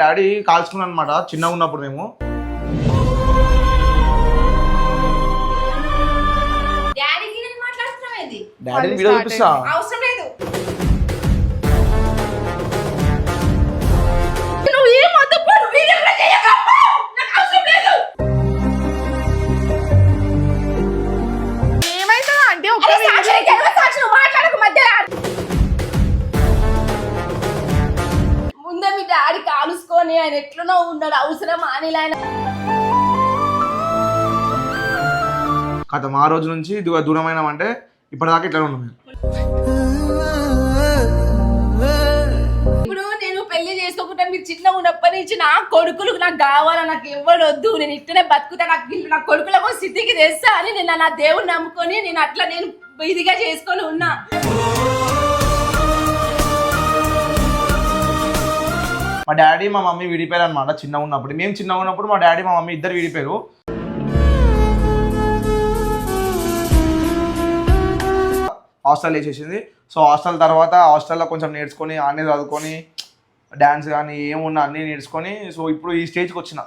Daddy కాల్చుకున్నాను అనమాట చిన్నగా ఉన్నప్పుడు మేము. డాడీని వీడియో చూపిస్తా. అవసరం లేదు. ఏమైతుందా అంటే ముందే మీ డాడీ కాలుసుకొని ఆయన ఎట్లనో ఉన్నాడు, అవసరం అని ఆయన కథ ఆ రోజు నుంచి దూరమైన అంటే ఇప్పటిదాకా ఇట్లా ఉన్నాం. ఇప్పుడు నేను పెళ్లి చేసుకోకుండా మీరు చిన్న ఉన్నప్పటి నుంచి నా కొడుకులు నాకు కావాలా, నాకు ఎవరు వద్దు, నేను ఇట్టనే బతుకుతా, నా కొడుకులకు స్థితికి తెస్తా అని నేను నా దేవుడిని నమ్ముకొని నేను అట్లా నేను ఇదిగా చేసుకొని ఉన్నా. మా డాడీ మా మమ్మీ విడిపోయారు అనమాట చిన్నగా ఉన్నప్పుడు. మేము చిన్నగా ఉన్నప్పుడు మా డాడీ మా మమ్మీ ఇద్దరు విడిపోయారు. హాస్టల్ వేసేసింది. సో హాస్టల్ తర్వాత హాస్టల్లో కొంచెం నేర్చుకొని అన్నీ చదువుకొని డ్యాన్స్ కానీ ఏమున్నా అన్నీ నేర్చుకొని సో ఇప్పుడు ఈ స్టేజ్కి వచ్చిన.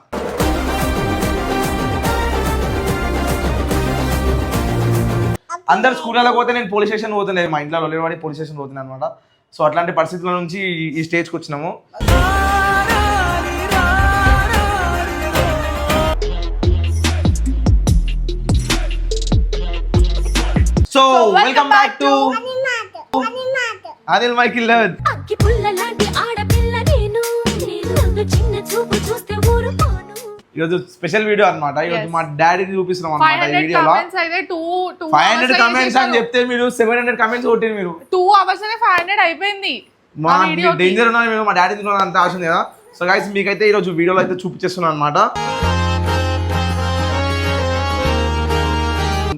అందరు స్కూళ్ళలో పోతే నేను పోలీస్ స్టేషన్ పోతుండే, మా ఇంట్లో లేవాడి పోలీస్ స్టేషన్ పోతున్నాను అనమాట. సో అట్లాంటి పరిస్థితుల నుంచి ఈ స్టేజ్కి వచ్చినాము. So welcome back to Anil my killer. ఈరోజు స్పెషల్ వీడియో అన్నమాట. ఈరోజు మా డాడీని చూపిస్తున్నాం అన్నమాట ఈ వీడియోలో. 500 కమెంట్స్ అని చెప్తే మీరు 700 కమెంట్స్ కొట్టింది. మీరు 2 hours 500 అయిపోయింది. మా డేంజర్ ఉన్నా మీరు మా డాడీ చూడాలని అంత ఆశ ఉంది కదా. సో గైస్ మీకైతే ఈరోజు వీడియోలో అయితే చూపించేస్తున్నాను అనమాట.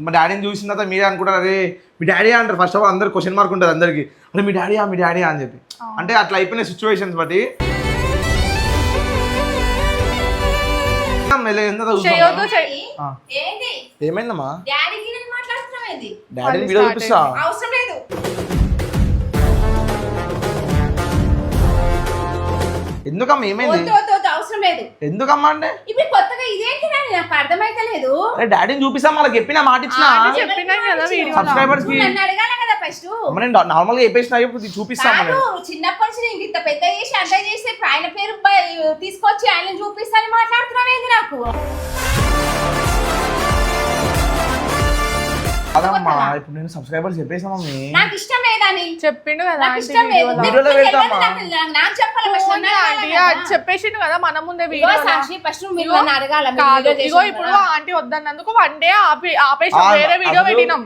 మా డాడీని చూసిన తర్వాత మీరే అనుకుంటారు అదే మీ డాడీ అంటారు. ఫస్ట్ ఆఫ్ ఆల్ అందరు క్వశ్చన్ మార్క్ ఉంటుంది అందరికి, అంటే మీ డాడీ అని చెప్పి. అంటే అట్లా అయిపోయిన సిచ్యువేషన్స్ బట్టి ఏమైందమ్మా డాడీని వీడియో చూపిస్తా. అవసరం లేదు. ఎందుకమ్మా ఏమైంది? అవసరం లేదు. ఎందుకమ్మా అంటే ఇప్పుడు కొత్తగా ఇదేంటి నాకు అర్థమైతలేదు. డాడీని చూపిస్తా, మనకి చెప్పిన మాట ఇచ్చిన సబ్స్క్రైబర్స్ కి అడగాలి కదా ఫస్ట్. నార్మల్ గా చెప్పేసిన చూపిస్తాం. చిన్నప్పటి నుంచి నేను ఇంత పెద్ద చేసి అంత చేసి ఆయన పేరు తీసుకొచ్చి ఆయన చూపిస్తాను మాట్లాడుతున్నావేంది నాకు? అదమ్మా ఇప్పుడు నేను సబ్స్క్రైబర్స్ చెప్పేసామా నాకు ఇష్టం లేదని చెప్పిండు కదా, నాకు చెప్పాలి చెప్పేసిండు కదా మన ముందే వీడియో. ఫస్ట్ మీరు అడగాల. ఇగో ఇప్పుడు ఆంటీ వద్దన్నందుకు 1 day ఆపేసి వేరే వీడియో పెట్టినాం.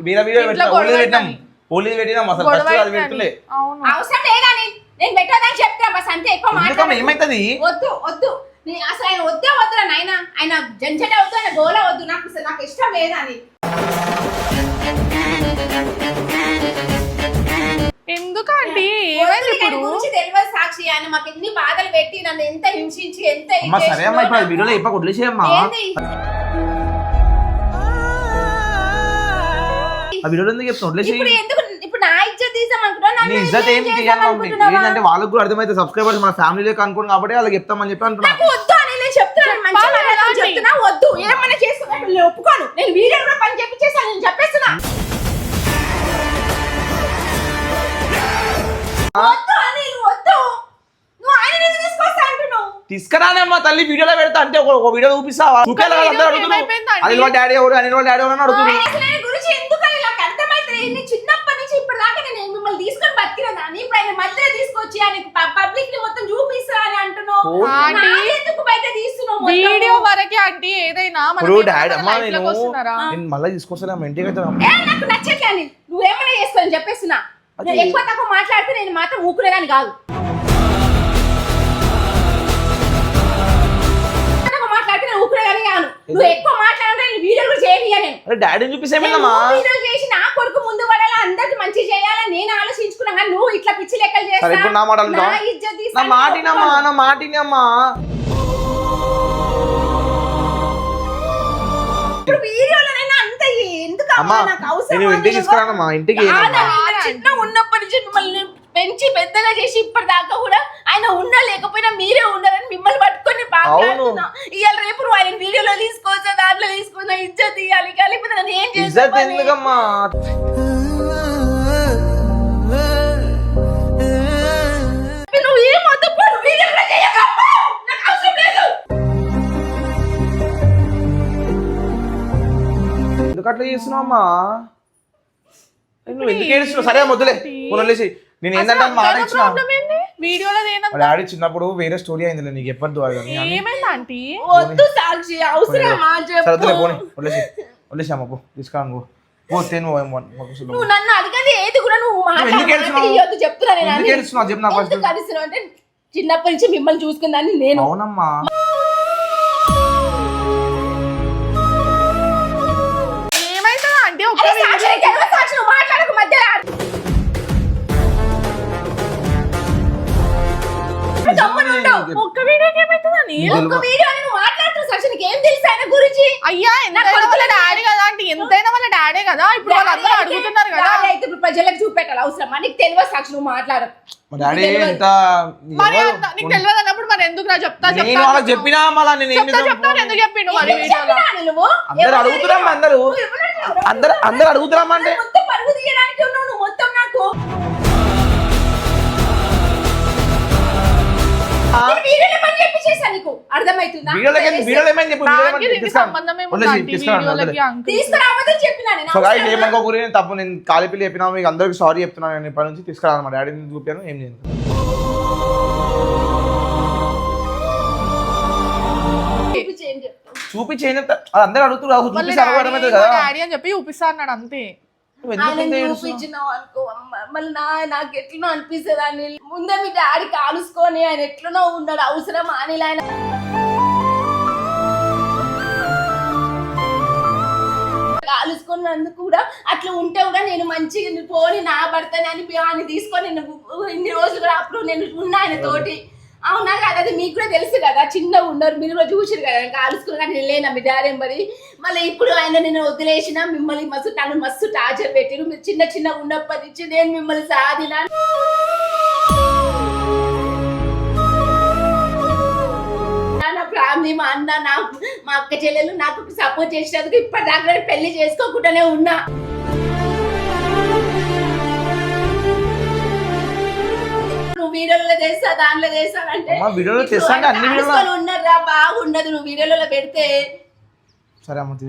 అవసరం లేదని నేను పెట్టదని చెప్తా బస్ అంతే. ఎక్కువ మాట్లాడదు. ఏమైతుంది? వద్దు వద్దు అసలు ఆయన వద్దే వద్దురా నాయన. ఆయన జంజట వద్దు, ఆయన గోల వద్దు. నాకు ఇష్టం లేదని. ఎందుకండి గురించి తెలియదు సాక్షి. ఆయన మాకు ఎన్ని బాధలు పెట్టి నన్ను ఎంత హింసించి ఎంత ఇప్పుడు నా ఇజ్జత్ ఏంటంటే వాళ్ళకి కూడా అర్థమైతే సబ్స్క్రైబర్స్ మన ఫ్యామిలీ అనుకోండి కాబట్టి వాళ్ళకి చెప్తామని చెప్పి అంటున్నాను. వద్దు అని నేను చెప్తున్నా. వద్దు ఏమన్నా చేసుకున్నా నేను ఒప్పుకోను. నేను వీడియో కూడా పని చెప్పిచ్చేసాను. నేను చెప్పేస్తున్నా. తీసుకురానమ్మా తల్లి, వీడియోలో పెడతా అంటే ఒక వీడియో చూపిస్తావా? అది వాళ్ళ డాడీ ఎవరు అని వాళ్ళ డాడీ ఎవరు అని అడుగుతున్నాను. చిన్నప్పటి నుంచి ఇప్పుడు దాకా నేను మిమ్మల్ని తీసుకొని బతికినదాన్ని ఇప్పుడు ఆయన మధ్యలో తీసుకొచ్చి ఆయన పబ్లిక్ ని మొత్తం చూపిస్తా అని అంటున్నావు. ఎందుకు బయట తీస్తున్నావు? వీడియో వరకే అంటే ఏదైనా మళ్ళీ తీసుకొస్తా ఇంటికి అయితే నాకు నచ్చట్లే అని నువ్వేమైనా చేసుకోని చెప్పేస్తున్నా. ఎక్కువ తక్కువ మాట్లాడితే నేను మాత్రం ఊకునేదాన్ని కాదు. మాట్లాడితే నేను ఊకునేదాన్ని కాను. నువ్వు ఎక్కువ మాట్లాడితే నేను వీడియోలు కూడా చేయనియా. నేను డాడీని చూపిస్తే వీడియోలు చేసి నా కొడుకు ముందు పడాలా, అందరికి మంచి చేయాలని నేను ఆలోచించుకున్నా. కానీ నువ్వు ఇట్లా పిచ్చి లెక్కలు చేస్తావు. ఇప్పుడు వీడియోలోనైనా అంత ఎందుకు ఇంటికి తీసుకురానమ్మా. ఇంటికి చిన్న ఉన్నప్పటి నుంచి మిమ్మల్ని పెంచి పెద్దగా చేసి ఇప్పటిదాకా కూడా ఆయన ఉన్నా లేకపోయినా మీరే ఉండాలని మిమ్మల్ని పట్టుకొని మాట్లాడుతున్నా. ఇవాళ రేపు నువ్వు ఆయన వీడియోలో తీసుకోవచ్చా, దాంట్లో తీసుకోవచ్చా, ఇజ్జత్ ఇవ్వాలి, లేకపోతే నన్ను ఏం ఇజ్జత్ ఎందుకమ్మా? నువ్వు ఏం వద్దు, వీడియోలో చేయకమ్మా, నాకు అవసరం లేదు. ఎందుకు అట్లా చేస్తున్నావమ్మా? నువ్వు ఎందుకు ఏడుస్తున్నావు? సరే వద్దులే, వదిలేసి. నేను ఏంటంటే మాట ఇచ్చిన వీడియోలో డాడీ చిన్నప్పుడు వేరే స్టోరీ అయింది, నీకు చెప్పద్దు అది. ఏమైంది ఆంటీ? వద్దు సాక్షి, అవసరమా చెప్పు. వదిలేసి అమ్మ పో, తీసుకురాను పోతే నువ్వు నన్ను అడగది ఏది కూడా నువ్వు మాట్లాడదు చెప్తున్నా. నేను అంటే చిన్నప్పటి నుంచి మిమ్మల్ని చూసుకుందాన్ని నేను. అవునమ్మా, ఏమైతుందా ఆంటీ? సాక్షి మాట్లాడకు మధ్యలో. ఒక్క వీడియోకి ఏమైతుందని? ఒక్క వీడియో నువ్వు మాట్లాడుతున్నావు సాక్షి, నీకు ఏం తెలుసు ఆయన గురించి? అయ్యా ఎంతైనా వాళ్ళ డాడీ కదా ఆంటీ, ఎంతైనా వాళ్ళ డాడీ కదా. ఇప్పుడు వాళ్ళందరూ అడుగుతున్నారు కదా. అయితే ఇప్పుడు ప్రజలకు చూపెట్టాలి, అవసరమా? నీకు తెలియదు సాక్షి, నువ్వు మాట్లాడు. డాడీ ఎంత మరి నీకు తెలియదు అన్నప్పుడు మరి ఎందుకు రా చెప్తా చెప్పినా మళ్ళా నేను ఎందుకు చెప్పిండు మరి వీడియోలో? అందరు అడుగుతున్నాం, అందరు అడుగుతున్నాం అంటే మొత్తం పరుగు తీయడానికి ఉన్నావు నువ్వు మొత్తం. నాకు అర్థమవుతుందా? తప్పు నేను కాలిపిల్లి చెప్పినా, మీకు అందరికి సారీ చెప్తున్నాను. నేను ఇప్పటి నుంచి తీసుకురాను, మా డాడీని చూపాను, ఏం చేయను. చూపించేది అందరు అడుగుతున్నారు కదా డాడీ అని చెప్పి చూపిస్తా అన్నాడు అంతే. చూపించినావు అనుకో, మళ్ళీ నాకు ఎట్లనో అనిపిస్తుంది. అని ముందే మీ డాడీ కాలుసుకొని ఆయన ఎట్లనో ఉన్నాడు, అవసరం అని ఆయన కాలుసుకున్నందుకు కూడా అట్లా ఉంటే కూడా నేను మంచిగా పోని నా భర్తని అని ఆయన తీసుకొని ఇన్ని రోజులు కూడా అప్పుడు నేను ఉన్నా ఆయన తోటి. అవునా కదా, అది మీకు కూడా తెలుసు కదా. చిన్నగా ఉన్నారు, మీరు కూడా చూసారు కదా కాలుసుకుని. కానీ నేను లేనా మీ డాడీ మరి. మళ్ళీ ఇప్పుడు ఆయన నేను వదిలేసిన మిమ్మల్ని నన్ను మస్తు టార్చర్ పెట్టిరు. మీరు చిన్నగా ఉన్నప్పటి నుంచి నేను మిమ్మల్ని సాధినా. నా ఫ్యామిలీ, మా అన్న, మా అక్క చెల్లెలు నాకు సపోర్ట్ చేసినందుకు ఇప్పటిదాకా పెళ్లి చేసుకోకుండానే ఉన్నా. వీడియోలో చేస్తా, దాంట్లో చేస్తానంటే ఉన్నారా? బాగుండదు నువ్వు వీడియోలో పెడితే.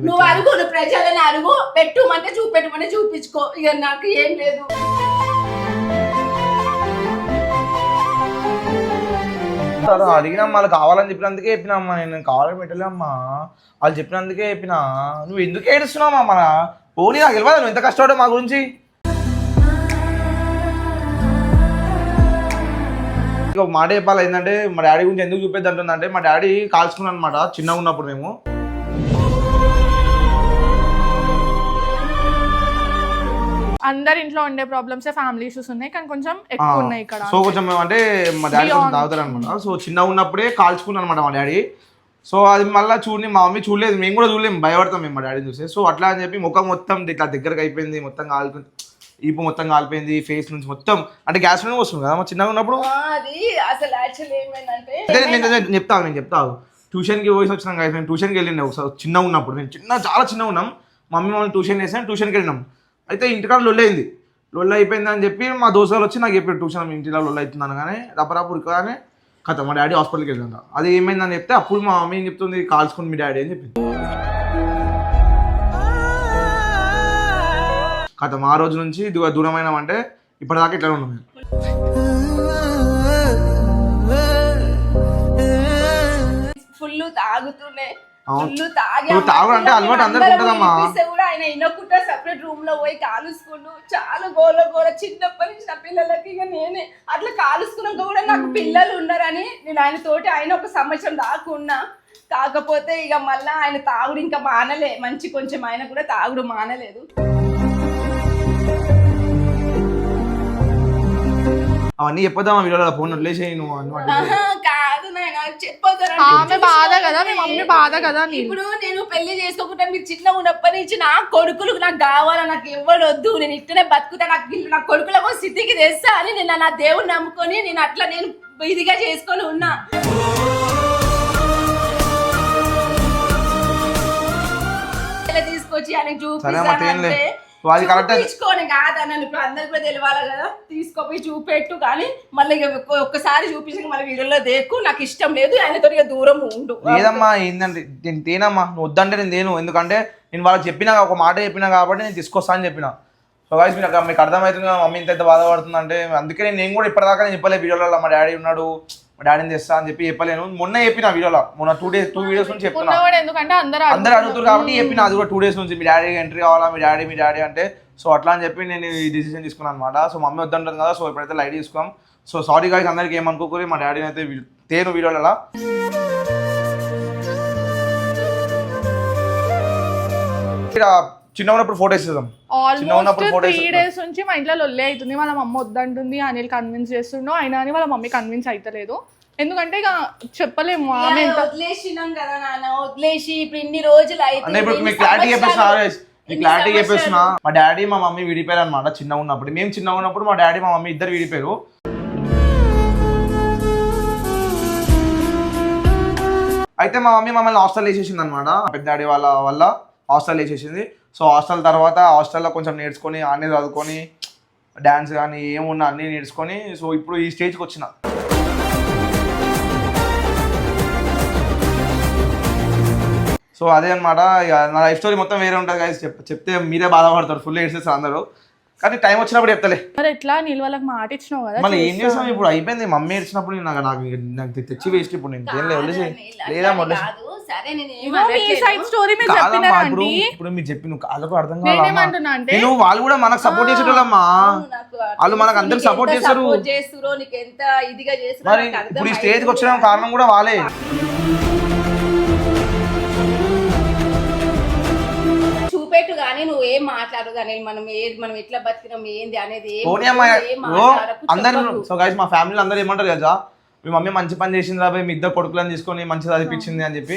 నువ్వు అరుగు, నువ్వు ప్రజలని అరుగు, పెట్టుమంటే చూపెట్టమంటే చూపించుకో. ఇక నాకు ఏం లేదు. అడిగినా వాళ్ళు కావాలని చెప్పినందుకే చెప్పినమ్మా, నేను కావాలని పెట్టలేమ్మా. వాళ్ళు చెప్పినందుకే చెప్పినా. నువ్వు ఎందుకు ఏడుస్తున్నావమ్మా? మన పోనీ నాకు తెలియదు నువ్వు ఎంత కష్టపడ్డా మా గురించి. ఒక మాట చెప్పాలి ఏంటంటే, మా డాడీ గురించి ఎందుకు చూపేది అంటుందంటే, మా డాడీ కాల్చుకున్నాను అనమాట చిన్నగా ఉన్నప్పుడు. మేము అందరి ఇంట్లో ఉండే ప్రాబ్లమ్స్, ఫ్యామిలీ ఇష్యూస్ ఉన్నాయి, కానీ కొంచెం ఎక్కువ ఉన్నాయి ఇక్కడ. సో కొంచెం అంటే మా డాడీ కొంచెం తాగుతారు అనమాట. సో చిన్నగా ఉన్నప్పుడే కాల్చుకున్నాను అనమాట మా డాడీ. సో అది మళ్ళీ చూడండి, మా మమ్మీ చూడలేదు, మేము కూడా చూడలేము, భయపడతాం మేము మా డాడీని చూస్తే. సో అట్లా అని చెప్పి ముఖం మొత్తం ఇట్లా దగ్గరకు అయిపోయింది, మొత్తం కాలుతుంది, ఈపు మొత్తం కాలిపోయింది, ఫేస్ నుంచి మొత్తం. అంటే గ్యాస్ లోనే వస్తుంది కదా మా చిన్నగా ఉన్నప్పుడు. నేను చెప్తాను ట్యూషన్కి పోయి వచ్చినాం కదా, నేను ట్యూషన్కి వెళ్ళిండే ఒకసారి చిన్నగా ఉన్నప్పుడు. నేను చాలా చిన్నగా ఉన్నాం, మమ్మీ మమ్మల్ని ట్యూషన్ చేసాను, ట్యూషన్కి వెళ్ళినాం. అయితే ఇంటికాడ లొల్లైంది, లొల్ల అయిపోయింది అని చెప్పి మా దోస్తులు వచ్చి నాకు చెప్పారు, ట్యూషన్ ఇంటిలో లొల్ల అవుతున్నాను. కానీ రపరాపు కానీ కథ మా డాడీ హాస్పిటల్కి వెళ్ళిందా. అది ఏమైందని చెప్తే అప్పుడు మా మమ్మీ ఏం చెప్తుంది, కాల్చుకుని మీ డాడీ అని చెప్పింది. కథ ఆ రోజు నుంచి దూరమైనామంటే ఇప్పటిదాకా ఇట్లా ఉన్నాం. ఫుల్ తాగుతూనే తాగుడంటే అలవాటు అందరికి ఉంటుందమ్మా. కూడా ఆయన ఇనకుండా సపరేట్ రూమ్ లో పోయి కాలుసుకుంటూ చాలా గోల చిన్నప్పటి నుంచి నా పిల్లలకి. ఇక నేనే అట్లా కాలుసుకున్నాక కూడా నాకు పిల్లలు ఉన్నారని నేను ఆయన తోటి ఆయన ఒక సంవత్సరం దాకా ఉన్నా. కాకపోతే ఇక మళ్ళీ ఆయన తాగుడు ఇంకా మానలే, మంచి కొంచెం ఆయన కూడా తాగుడు మానలేదు. అవన్నీ చెప్పొద్దామా వీడియోలో ఫోన్ వదిలేసేయి నువ్వు అన్నమాట. కాదు నాయన చెప్పొద్దు. ఆమె బాధ కదా, మీ మమ్మీ బాధ కదా. ఇప్పుడు నేను పెళ్లి చేసుకోకుండా మీరు చిన్న ఉన్నప్పటి నుంచి నా కొడుకులు నాకు కావాలా, నాకు ఎవరు వద్దు, నేను ఇట్టనే బతుకుతా, నా కొడుకులకు స్థితికి తెస్తా అని నేను నా దేవుని నమ్ముకొని నేను అట్లా నేను ఇదిగా చేసుకొని ఉన్నా. తీసుకొచ్చి ఆయన చూపించాలంటే చూపించుకోని కాదు అన్న, ఇప్పుడు అందరికి కూడా తెలియాలి కదా, తీసుకోపోయి చూపెట్టు. కానీ మళ్ళీ ఒక్కసారి చూపించి మళ్ళీ వీడియోలో దేకు, నాకు ఇష్టం లేదు, ఆయనతో దూరం ఉండు. లేదమ్మా ఏంటంటే నేను తేనమ్మా, నువ్వు వద్దంటే నేను తేను. ఎందుకంటే నేను వాళ్ళకి చెప్పినా, ఒక మాట చెప్పినా కాబట్టి నేను తీసుకొస్తా అని చెప్పిన. సో గాయ్స్ మీకు అర్థమవుతుంది కదా మమ్మీ ఇంత బాధపడుతుంది అంటే. అందుకే నేను కూడా ఇప్పటిదాకా నేను చెప్పలేదు వీడియోలో మా డాడీ ఉన్నాడు, మా డాడీని తెస్తా అని చెప్పి చెప్పలేను. మొన్న చెప్పిన వీడియోలో, మొన్న 2 వీడియోస్ నుంచి చెప్తున్నా. ఎందుకంటే అందరూ అడుగుతారు కాబట్టి చెప్పిన. అది కూడా 2 డేస్ నుంచి మీ డాడీ ఎంట్రీ కావాలా, మీ డాడీ అంటే. సో అట్లా అని చెప్పి నేను ఈ డిసిషన్ తీసుకున్నాను అనమాట. సో మమ్మీ వద్దంటుంది కదా, సో ఇప్పుడైతే లైట్ తీసుకోం. సో సారీ గాయ్స్ అందరికి ఏమనుకోకూరి, మా డాడీని అయితే తేను వీడియోలలో. చిన్న ఉన్నప్పుడు ఫోటోస్ ఇస్తాం. ఆల్మోస్ట్ 3 days నుంచి మా ఇంట్లో లొల్లి అవుతుంది. వాళ్ళ మమ్మ వద్దంటుంది, అనిల్ కన్విన్స్ చేస్తుండో, అయినా అని వాళ్ళ మమ్మీ కన్విన్స్ అవుతలేదు. ఎందుకంటే ఇక చెప్పలేము ఆమె ఎంత వదిలేసినాం కదా నాన్న, వదిలేసి ఇప్పుడు ఇన్ని రోజులు అంటే ఇప్పుడు మీకు క్లారిటీ చెప్పేస్తున్నా. మా డాడీ మా మమ్మీ విడిపోయారు అనమాట చిన్నగా ఉన్నప్పుడు. మేము చిన్నగా ఉన్నప్పుడు మా డాడీ మా మమ్మీ ఇద్దరు విడిపోయారు. అయితే మా మమ్మీ మమ్మల్ని హాస్టల్ వేసేసింది అనమాట. పెద్ద డాడీ వల్ల హాస్టల్ వేసేసింది. సో హాస్టల్ తర్వాత హాస్టల్లో కొంచెం నేర్చుకొని, ఆనే చదువుకొని, డ్యాన్స్ కానీ ఏమున్నా అన్నీ నేర్చుకొని, సో ఇప్పుడు ఈ స్టేజ్కి వచ్చిన. సో అదే అనమాట. ఇక నా లైఫ్ స్టోరీ మొత్తం వేరే ఉంటుంది గైస్. చెప్తే మీరే బాధపడతారు, ఫుల్ ఏడ్చేస్తారు అందరూ. కానీ టైం వచ్చినప్పుడు చెప్తలే. మరి ఎట్లా నీళ్ళు వాళ్ళకి మాట ఇచ్చినావు కదా, మళ్ళీ ఏం చేస్తాం ఇప్పుడు, అయిపోయింది. మమ్మీ ఏడ్చినప్పుడు నాకు తెచ్చి వేస్ట్. ఇప్పుడు నేను ఏం వదిలేసి లేదా ఇప్పుడు మీరు చెప్పి నువ్వు కాళ్ళకు అర్థం కాదు. నేను వాళ్ళు కూడా మనకు సపోర్ట్ చేసేటోళ్ళమ్మా, వాళ్ళు మనకు అందరికి సపోర్ట్ చేస్తారు. మరి ఇప్పుడు ఈ స్టేజ్కి వచ్చిన కారణం కూడా వాళ్ళే. చూపెట్టు కానీ నువ్వు ఏం మాట్లాడు కానీ మనం ఎట్లా బతికినాం ఏంది అనేది అందరు. సో గైస్ మా ఫ్యామిలీలో అందరూ ఏమంటారు కదా, మీ మమ్మీ మంచి పని చేసింది రాబోయే, మీ ఇద్దరు కొడుకులను తీసుకొని మంచిగా చదివించింది అని చెప్పి.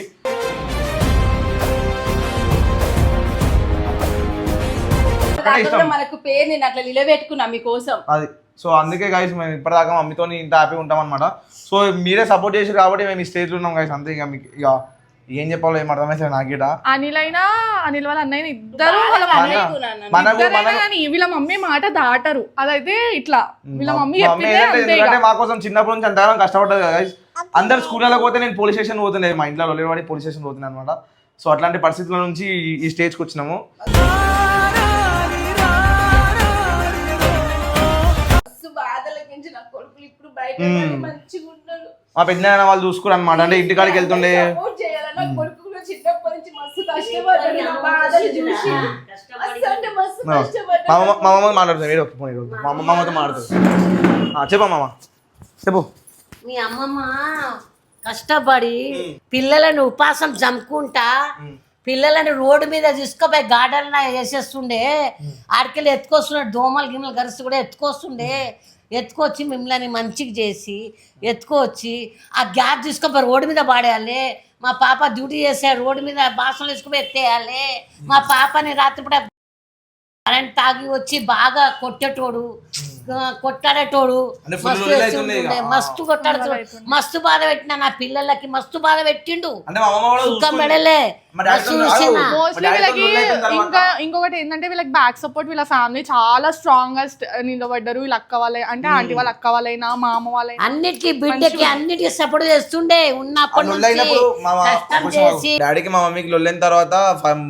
మనకు పేరు నేను అట్లా నిలబెట్టుకున్నా మీకోసం అది. సో అందుకే గైస్ మేము ఇప్పటిదాకా మమ్మీతో ఇంత హ్యాపీగా ఉంటాం అనమాట. సో మీరే సపోర్ట్ చేసి కాబట్టి మేము ఈ స్టేజ్లో ఉన్నాం గైస్. అంతే. ఇక మీకు ఇక ఏం చెప్పాలో ఏం అర్థమైతే నాకిట. అనిల్ వాళ్ళ అన్నయ్య ఇద్దరు వీళ్ళ మమ్మీ మాట దాటరు. అదైతే ఇట్లా వీళ్ళ మమ్మీ ఎందుకంటే మా కోసం చిన్నప్పటి నుంచి అంతగానో కష్టపడ్డది కదా గైస్. అందరు స్కూళ్ళలో పోతే నేను పోలీస్ స్టేషన్ పోతున్నాయి, మా ఇంట్లో లోలేవాడి పోలీస్ స్టేషన్ పోతున్నాయి అనమాట. సో అట్లాంటి పరిస్థితుల నుంచి ఈ స్టేజ్కి వచ్చినాము. మా పెద్ద వాళ్ళు చూసుకురు అనమాట. అంటే ఇంటికాడికి వెళ్తుండే మా అమ్మ మాట్లాడుతుంది, మా అమ్మతో మాట్లాడుతుంది. చెప్పమ్మా చెప్పు. మీ అమ్మమ్మ కష్టపడి పిల్లలను ఉపాసం చంపుకుంటా పిల్లలని రోడ్డు మీద తీసుకుపోయి గార్డెన్ వేసేస్తుండే. ఆడికెళ్ళి ఎత్తుకొస్తున్నాడు, దోమలు గిన్నెలు గరిసి కూడా ఎత్తుకొచ్చి మిమ్మల్ని మంచిగా చేసి ఎత్తుకొచ్చి ఆ గ్యాస్ తీసుకుపోయి రోడ్డు మీద పాడేయాలి. మా పాప డ్యూటీ చేసే రోడ్డు మీద బాసనలు తీసుకుపోయి ఎత్తేయాలి. మా పాపని రాత్రిపూట కరెంట్ తాగి వచ్చి బాగా కొట్టాడేటోడు, మస్తు కొట్టాడు, మస్తు బాధ పెట్టిన నా పిల్లలకి, మస్తు బాధ పెట్టిండు. ఇంకా ఇంకొకటి ఏంటంటే వీళ్ళకి బ్యాక్ సపోర్ట్, వీళ్ళ ఫ్యామిలీ చాలా స్ట్రాంగ్ గా నిలబడ్డారు. వీళ్ళ అక్క వాళ్ళ అంటే ఆంటీ వాళ్ళ అక్క వాళ్ళైనా మా అమ్మ వాళ్ళ అన్నిటికీ బిడ్డకి అన్నిటికీ సపోర్ట్ చేస్తుండే. ఉన్నప్పుడు డాడీకి మా మమ్మీకి లొల్లైన తర్వాత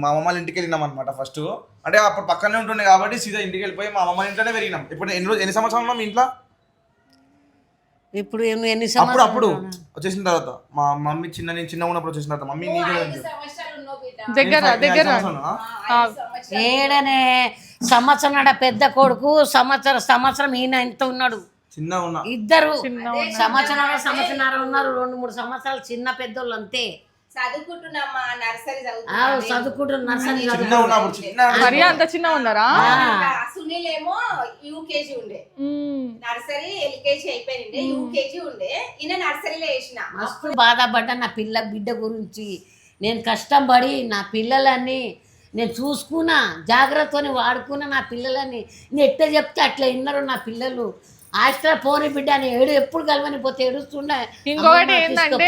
మా అమ్మ ఇంటికి వెళ్ళినాం అనమాట. ఫస్ట్ అంటే అప్పుడు పక్కనే ఉంటుండే కాబట్టి సీదా ఇంటికి వెళ్ళిపోయి మా అమ్మ ఇంట్లోనే పెరిగినాం. ఇప్పుడు ఎన్ని సంవత్సరాలు ఉన్నాం మీ ఇంట్లో? ఇప్పుడు ఎన్ని అప్పుడు వచ్చేసిన తర్వాత మా మమ్మీ చిన్న ఉన్నప్పుడు వచ్చేసిన తర్వాత మమ్మీ ఏడనే సంవత్సరం పెద్ద కొడుకు, సంవత్సరం ఈయన ఎంత ఉన్నాడు, చిన్న ఉన్నా ఇద్దరు సంవత్సరం ఉన్నారు. 2-3 సంవత్సరాలు చిన్న పెద్దోళ్ళు అంతే. చదువుకుంటున్నామ్మా నర్సరీ చదువుకుంటున్నా నర్సరీ చిన్న ఉన్నప్పుడు చిన్న మరి అంత చిన్న ఉన్నారా? సునీల్ ఏమో యూకేజీ ఉండే, నర్సరీ ఎల్కేజీ అయిపోయింది, యూకేజీ ఉండే, ఈయన నర్సరీలో వేసిన. మస్తు బాధపడ్డా నా బిడ్డ గురించి. నేను కష్టం పడి నా పిల్లలని నేను చూసుకున్నా, జాగ్రత్తని వాడుకున్నా నా పిల్లలని. నేను ఎట్లా చెప్తే అట్లా విన్నారు నా పిల్లలు. హాస్టల్ పోని బిడ్డ అని ఎప్పుడు కలవని పోతే ఏడుస్తుండే. ఇంకొకటి ఏంటంటే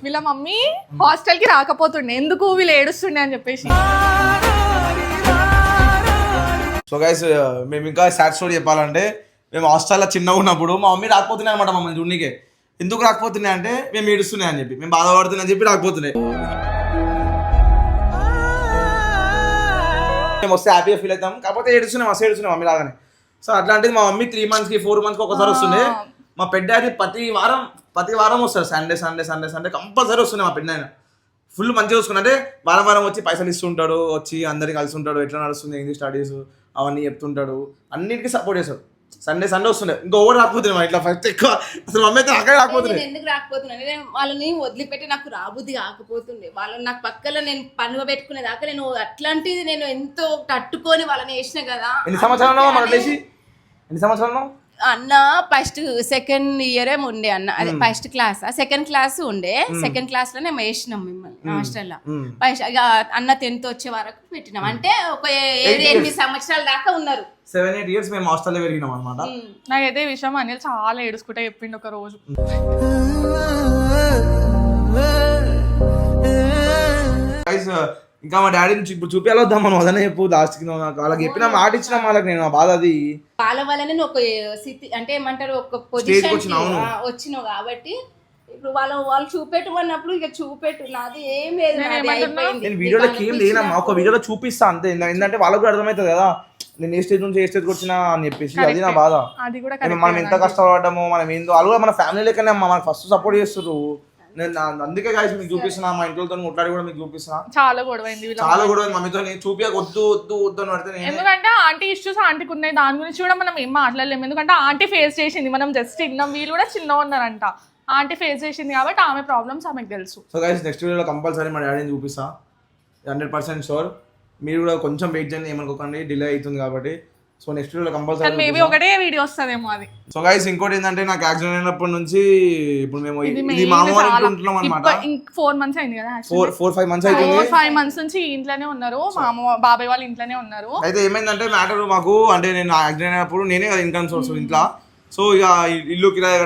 వీళ్ళ మమ్మీ హాస్టల్ కి రాకపోతుండే, ఎందుకు వీళ్ళు ఏడుస్తుండే అని చెప్పేసి. సో గైస్ మేము ఇంకా సాడ్ స్టోరీ చెప్పాలంటే, మేము హాస్టల్లో చిన్నగా ఉన్నప్పుడు మా మమ్మీ రాకపోతున్నాయి అనమాట మమ్మల్ని చూడనీకే. ఎందుకు రాకపోతున్నాయి అంటే మేము ఏడుస్తున్నాయి అని చెప్పి, మేము బాధపడుతున్నాయి అని చెప్పి రాకపోతున్నాయి. మేము వస్తే హ్యాపీగా ఫీల్ అవుతాం, కాకపోతే ఏడుస్తున్నాం, మస్తు ఏడుస్తున్నాం మమ్మీ లాగానే. సో అట్లాంటిది మా మమ్మీ 3 monthsకి 4 monthsకి ఒకసారి వస్తుండే. మా పెద్ద డాడీ ప్రతి వారం వస్తారు. సండే కంపల్సరీ వస్తుండే మా పెద్ద ఆయన. ఫుల్ మంచిగా చూసుకున్నా, అంటే వారం వచ్చి పైసలు ఇస్తుంటాడు, వచ్చి అందరికి కలిసి ఉంటాడు, ఎట్లా నడుస్తుంది ఏంటి స్టడీస్ అవన్నీ చెప్తుంటాడు, అన్నిటికీ సపోర్ట్ చేస్తాడు. సండే వస్తుండే. ఇంకా ఓవర్ రాకపోతున్నాం ఇట్లా ఫస్ట్ ఎక్కువ. అసలు మమ్మీ అయితే అక్కడ రాకపోతున్నాయి. ఎందుకు రాకపోతున్నాను, నేను వాళ్ళని వదిలిపెట్టి నాకు రాబుద్ది కాకపోతుండే. వాళ్ళని నాకు పక్కన నేను పనువ పెట్టుకునేదాకా నేను అట్లాంటిది నేను ఎంతో తట్టుకొని వాళ్ళని వేసిన కదా. ఎన్ని సంవత్సరాలు అన్న ఫస్ట్ సెకండ్ ఇయర్ ఏమో ఉండే అన్న, అదే ఫస్ట్ క్లాస్ సెకండ్ క్లాస్ ఉండే. సెకండ్ క్లాస్ లో మేము వేసినాం మిమ్మల్ని హాస్టల్లో. అన్న 10th వచ్చే వరకు పెట్టినాం, అంటే ఒక 7-8 సంవత్సరాల దాకా ఉన్నారు. 7-8 years మేము హాస్టల్లో పెరిగినాం అనమాట. నాకైతే ఈ విషయం అనిల్ చాలా ఏడుచుకుంటా చెప్పిండు ఒక రోజు. ఇంకా మా డాడీని ఇప్పుడు చూపించాలి వద్దాం మనం, అదనే చెప్పు లాస్ట్కి. వాళ్ళకి చెప్పిన మాట ఇచ్చిన వాళ్ళకి నేను బాధ అది. వాళ్ళ వల్లనే ఒక స్థితి అంటే ఏమంటారు, ఒక పొజిషన్ వచ్చినావు కాబట్టి ఇప్పుడు వాళ్ళు చూపెట్టమన్నప్పుడు ఇక చూపెట్టు, నాది ఏం లేదు. నేను వీడియోలోకి ఏం లేనమ్మా, ఒక వీడియోలో చూపిస్తా అంతే. ఎందుకంటే వాళ్ళకు కూడా అర్థమవుతుంది కదా నేను ఏ స్టేజ్ నుంచి ఏ స్టేజ్కి వచ్చినా అని చెప్పేసి. అది నా బాధ. మనం ఎంత కష్టపడ్డామో, మనం ఏందో వాళ్ళు కూడా మన ఫ్యామిలీ లెక్కనే అమ్మా, మనకు ఫస్ట్ సపోర్ట్ చేస్తారు. నేను అందుకే గాయస్ మీకు చూపిస్తున్నా, మా ఇంట్లో కొట్లాడి కూడా మీకు చూపిస్తున్నా. చాలా గొడవైంది మమ్మీతో చూపియా వద్దు అని పడితే. ఎందుకంటే ఆంటీ ఇష్యూస్ ఆంటీకి ఉన్నాయి, దాని గురించి కూడా మనం ఏం మాట్లాడలేము. ఎందుకంటే ఆంటీ ఫేస్ చేసింది, మనం జస్ట్ విన్నాం. వీళ్ళు కూడా చిన్న ఉన్నారంట, ఆంటీ ఫేస్ చేసింది కాబట్టి ఆమె ప్రాబ్లమ్స్ ఆమెకు తెలుసు. సో గైస్ నెక్స్ట్ వీడియోలో కంపల్సరీ మా డాడీని చూపిస్తా, 100% షూర్. మీరు కూడా కొంచెం వెయిట్ చేయండి, ఏమనుకోకండి, డిలే అవుతుంది కాబట్టి. సో నెక్స్ట్ వీడియోలో కంపల్సరీ మేబీ ఒకటే వీడియో వస్తుందేమో అది. సో గైస్ ఇంకోటి ఏంటంటే, నాకు యాక్సిడెంట్ అయినప్పటి నుంచి ఇప్పుడు మేము ఇది మామ వాళ్ళ ఇంట్లో ఉంటున్నాం అనమాట. 4 months అయింది కదా, 4-5 months అవుతుంది. 4-5 months నుంచి ఇంట్లోనే ఉన్నారు, మామ బాబాయ్ వాళ్ళు ఇంట్లోనే ఉన్నారు. అయితే ఏమైందంటే మ్యాటర్ మాకు, అంటే నేను యాక్సిడెంట్ అయినప్పుడు నేనే కదా ఇన్కమ్ సోర్స్ ఇంట్లో. సో ఇక ఇల్లు కిరాయి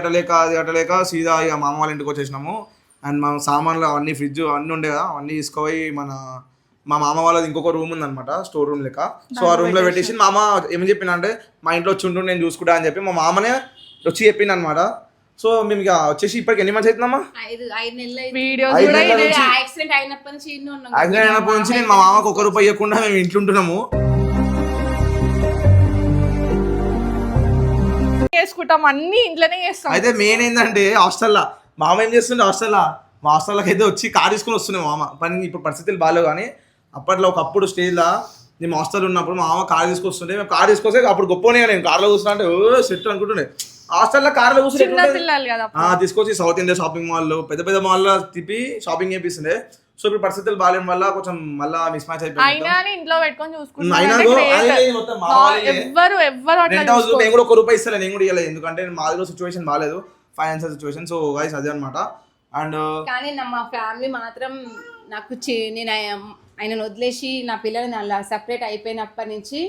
కట్టలేక సీదా ఇక మామ వాళ్ళ ఇంటికి వచ్చేసినాము. అండ్ మా సామాన్లు అవన్నీ ఫ్రిడ్జ్ అన్నీ ఉండే కదా, అవన్నీ తీసుకుపోయి మా మామ వాళ్ళది ఇంకొక రూమ్ ఉందన్నమాట, స్టోర్ రూమ్ లెక్క. సో ఆ రూమ్ లో పెట్టేసి మామ ఏమని చెప్పిన అంటే, మా ఇంట్లో వచ్చి ఉంటుండే నేను చూసుకుంటా అని చెప్పి మా మామనే వచ్చి చెప్పింది అనమాట. సో మేము ఇక వచ్చేసి ఇప్పటికి ఎన్ని మంత్స్ అవుతుందమ్మా? 5 నెలలు. యాక్సిడెంట్ అయినప్పటి నుంచి నేను మా మామకు 1 రూపాయి ఇవ్వకుండా మేము ఇంట్లో ఉంటున్నాము. చేసుకుంటాం అన్ని ఇంట్లోనే చేస్తాం. అయితే మెయిన్ ఏంటంటే హాస్టల్లో మామ ఏం చేస్తుండే, మా హాస్టల్లోకి అయితే వచ్చి కార్ తీసుకుని వస్తున్నాయి మామ. పని ఇప్పుడు పరిస్థితులు బాగాలేవు, కానీ అప్పట్లో ఒకప్పుడు స్టేజ్లో మేము హాస్టల్ ఉన్నప్పుడు మా మామ కార్ తీసుకొస్తుండే. మేము కార్ తీసుకొస్తే అప్పుడు గొప్పనే, నేను కార్లో కూర్చున్నా అంటే సెట్ అనుకుంటుండే. హాస్టల్లో కార్లో కూర్చుని తీసుకొచ్చి సౌత్ ఇండియా షాపింగ్ మాల్లో పెద్ద మాల్లో తిప్పి షాపింగ్ చేపిస్తుండే. సో ఇప్పుడు పరిస్థితులు బాగాలేని వల్ల కొంచెం మళ్ళీ మిస్ మ్యాచ్ అయిపోయింది. ఇంట్లో పెట్టుకొని నేను కూడా 1 రూపాయి ఇస్తలే, నేను కూడా ఇవ్వలేదు, ఎందుకంటే మాదిలో సిచ్యువేషన్ బాగాలేదు, ఫైనాన్షియల్ సిచ్యువేషన్. సో గైస్ అదే అనమాట. అండ్ కానీ మా ఫ్యామిలీ మాత్రం నాకు నేను ఆయనను వదిలేసి నా పిల్లల్ని అలా సపరేట్ అయిపోయినప్పటి నుంచి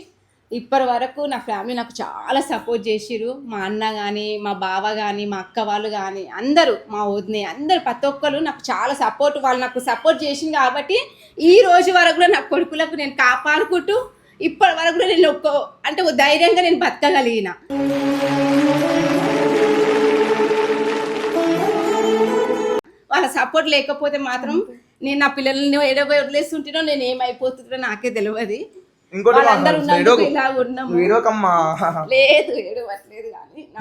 ఇప్పటి వరకు నా ఫ్యామిలీ నాకు చాలా సపోర్ట్ చేసిరు. మా అన్న కానీ, మా బావ కానీ, మా అక్క వాళ్ళు కానీ, అందరూ, మా వదినే, అందరు ప్రతి ఒక్కరు నాకు చాలా సపోర్ట్. వాళ్ళు నాకు సపోర్ట్ చేసింది కాబట్టి ఈ రోజు వరకు కూడా నా కొడుకులకు నేను కాపాడుకుంటూ ఇప్పటి వరకు కూడా నేను అంటే ధైర్యంగా నేను బతకగలిగిన. వాళ్ళ సపోర్ట్ లేకపోతే మాత్రం నేను నా పిల్లల్ని ఏడవ వదిలేస్తుంటేనో నేను ఏమైపోతుందో నాకే తెలియదు.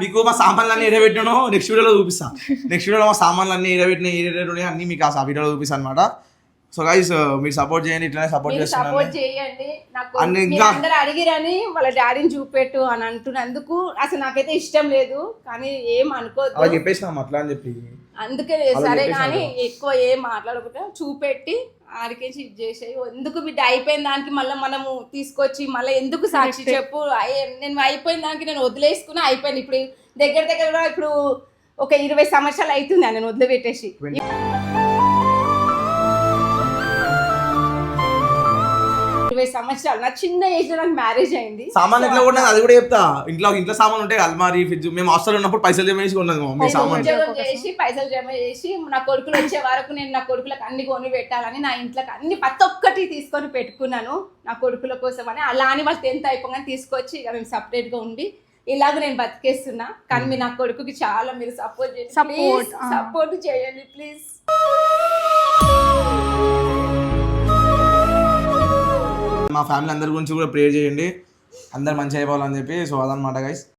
మీకు మా సామాన్లన్నీ ఎడబెట్టాను, నెక్స్ట్ వీడియోలో చూపిస్తా. నెక్స్ట్ వీడియోలో మా సామాన్లన్నీ ఎడబెట్టిన అన్ని మీకు ఆ వీడియోలో చూపిస్తాను అనమాట. సో గైస్ మీరు సపోర్ట్ చేయండి, ఇట్లానే సపోర్ట్ చేయండి. అందరు అడిగిరని వాళ్ళ డాడీని చూపెట్టు అని అంటున్నందుకు అసలు నాకైతే ఇష్టం లేదు, కానీ ఏం అనుకోవద్దు అలా చెప్పేసినాం అట్లా అని చెప్పి. అందుకే సరే కానీ ఎక్కువ ఏం మాట్లాడకుండా చూపెట్టి ఆడికేసి ఇది చేసేయి. ఎందుకు బిడ్డ అయిపోయిన దానికి మళ్ళీ మనము తీసుకొచ్చి మళ్ళీ ఎందుకు సాక్షి చెప్పు. నేను అయిపోయిన దానికి నేను వదిలేసుకుని అయిపోయింది. ఇప్పుడు దగ్గర దగ్గర ఇప్పుడు ఒక 20 సంవత్సరాలు అవుతుంది నేను వదిలిపెట్టేసి. 20 సంవత్సరాలు నా చిన్న ఏజ్ లో నాకు మ్యారేజ్ అయింది. సామాన్ ఎట్లా కూడా అది కూడా చెప్తా. ఇంట్లో సామాన్ ఉంటాయి, అల్మారీ, ఫ్రిడ్జ్. మేము హాస్టల్ ఉన్నప్పుడు పైసలు జమ చేసి ఉన్నది మమ్మీ సామాన్. ఉద్యోగం చేసి పైసలు జమ చేసి నా కొడుకులు వచ్చే వరకు నేను నా కొడుకులకు అన్ని కొని పెట్టాలని నా ఇంట్లోకి అన్ని ప్రతి ఒక్కటి తీసుకొని పెట్టుకున్నాను నా కొడుకుల కోసం అని. అలా అని వాళ్ళు 10th అయిపోగానే తీసుకొచ్చి ఇక మేము సపరేట్ గా ఉండి ఇలాగ నేను బతికేస్తున్నా. కానీ మీరు నా కొడుకుకి చాలా మీరు సపోర్ట్ చేయండి, సపోర్ట్ చేయండి ప్లీజ్. మా ఫ్యామిలీ అందరి గురించి కూడా ప్రేయర్ చేయండి, అందరు మంచిగా అయిపోవాలని చెప్పి. సో అదనమాట గైస్.